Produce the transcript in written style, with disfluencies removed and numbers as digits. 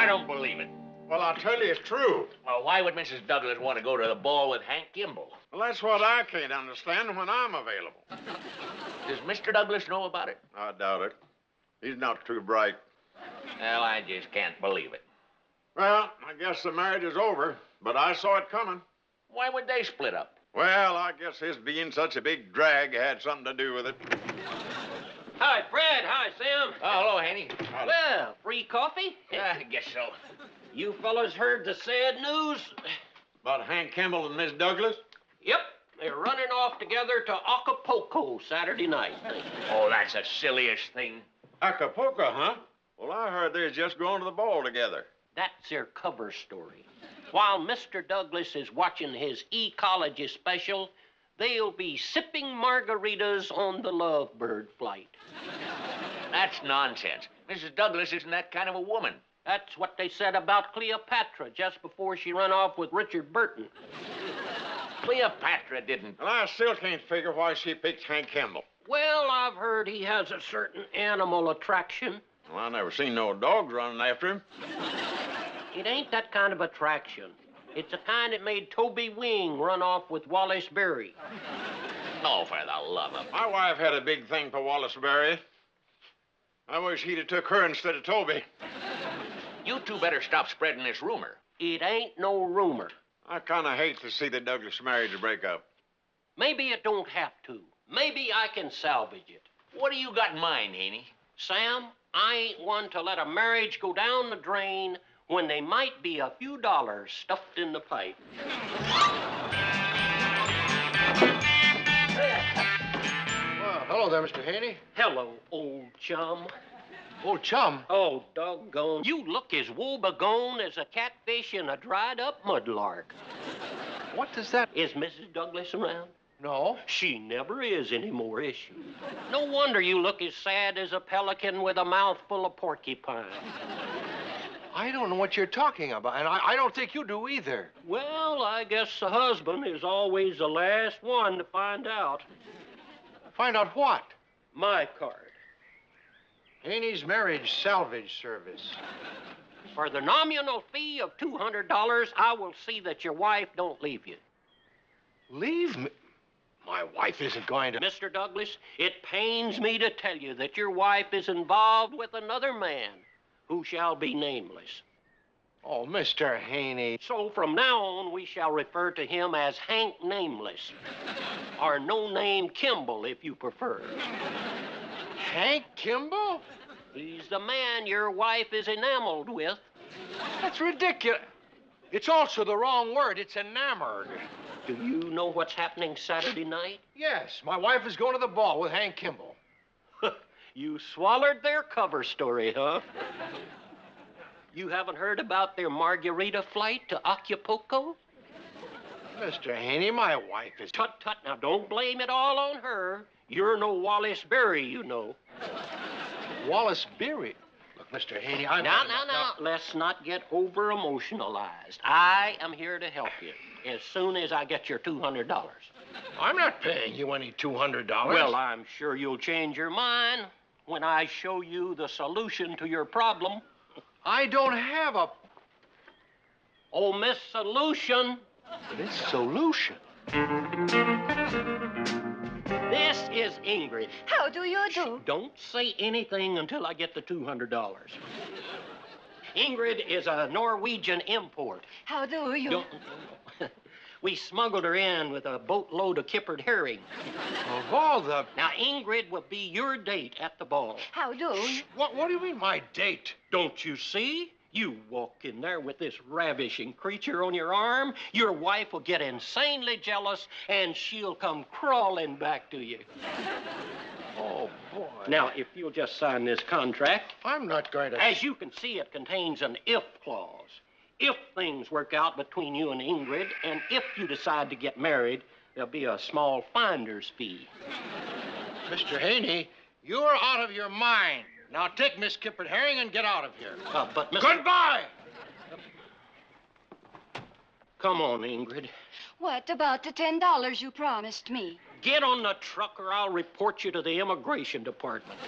don't believe it. Well, I'll tell you it's true. Well, why would Mrs. Douglas want to go to the ball with Hank Kimball? Well, that's what I can't understand when I'm available. Does Mr. Douglas know about it? I doubt it. He's not too bright. Well, I just can't believe it. Well, I guess the marriage is over, but I saw it coming. Why would they split up? Well, I guess his being such a big drag had something to do with it. Hi, Fred. Hi, Sam. Oh, hello, Haney. Well, free coffee? I guess so. You fellas heard the sad news? About Hank Kimball and Miss Douglas? Yep. They're running off together to Acapulco Saturday night. Oh, that's the silliest thing. Acapulco, huh? Well, I heard they're just going to the ball together. That's their cover story. While Mr. Douglas is watching his ecology special, they'll be sipping margaritas on the Lovebird flight. That's nonsense. Mrs. Douglas isn't that kind of a woman. That's what they said about Cleopatra just before she ran off with Richard Burton. Cleopatra didn't. Well, I still can't figure why she picked Hank Kimball. Well, I've heard he has a certain animal attraction. Well, I never seen no dogs running after him. It ain't that kind of attraction. It's the kind that made Toby Wing run off with Wallace Berry. Oh, for the love of... My wife had a big thing for Wallace Berry. I wish he'd have took her instead of Toby. You two better stop spreading this rumor. It ain't no rumor. I kind of hate to see the Douglas marriage break up. Maybe it don't have to. Maybe I can salvage it. What do you got in mind, Haney? Sam, I ain't one to let a marriage go down the drain when they might be a few dollars stuffed in the pipe. Well, hello there, Mr. Haney. Hello, old chum. Old chum? Oh, doggone. You look as woebegone as a catfish in a dried-up mudlark. What does that... Is Mrs. Douglas around? No. She never is anymore, is she? No wonder you look as sad as a pelican with a mouthful of porcupine. I don't know what you're talking about, and I don't think you do either. Well, I guess the husband is always the last one to find out. Find out what? My card. Haney's Marriage Salvage Service. For the nominal fee of $200, I will see that your wife don't leave you. Leave me? My wife isn't going to... Mr. Douglas, it pains me to tell you that your wife is involved with another man who shall be nameless. Oh, Mr. Haney. So from now on, we shall refer to him as Hank Nameless, or No Name Kimball, if you prefer. Hank Kimball? He's the man your wife is enameled with. That's ridiculous. It's also the wrong word. It's enamored. Do you know what's happening Saturday night? Yes, my wife is going to the ball with Hank Kimball. You swallowed their cover story, huh? You haven't heard about their margarita flight to Acapulco? Mr. Haney, my wife is... Tut, tut, now don't blame it all on her. You're no Wallace Berry, you know. Wallace Berry? Look, Mr. Haney, I'm... Now, let's not get over-emotionalized. I am here to help you as soon as I get your $200. I'm not paying you any $200. Well, I'm sure you'll change your mind when I show you the solution to your problem. I don't have a... Oh, Miss Solution. Miss Solution? This is Ingrid. How do you do? Don't say anything until I get the $200. Ingrid is a Norwegian import. How do you? Don't. We smuggled her in with a boatload of kippered herring. Of all the... Now, Ingrid will be your date at the ball. How do? What do you mean, my date? Don't you see? You walk in there with this ravishing creature on your arm, your wife will get insanely jealous, and she'll come crawling back to you. Oh, boy. Now, if you'll just sign this contract... I'm not going to... As you can see, it contains an if clause. If things work out between you and Ingrid, and if you decide to get married, there'll be a small finder's fee. Mr. Haney, you're out of your mind. Now take Miss Kippered Herring and get out of here. But Mr. Goodbye! Come on, Ingrid. What about the $10 you promised me? Get on the truck or I'll report you to the immigration department.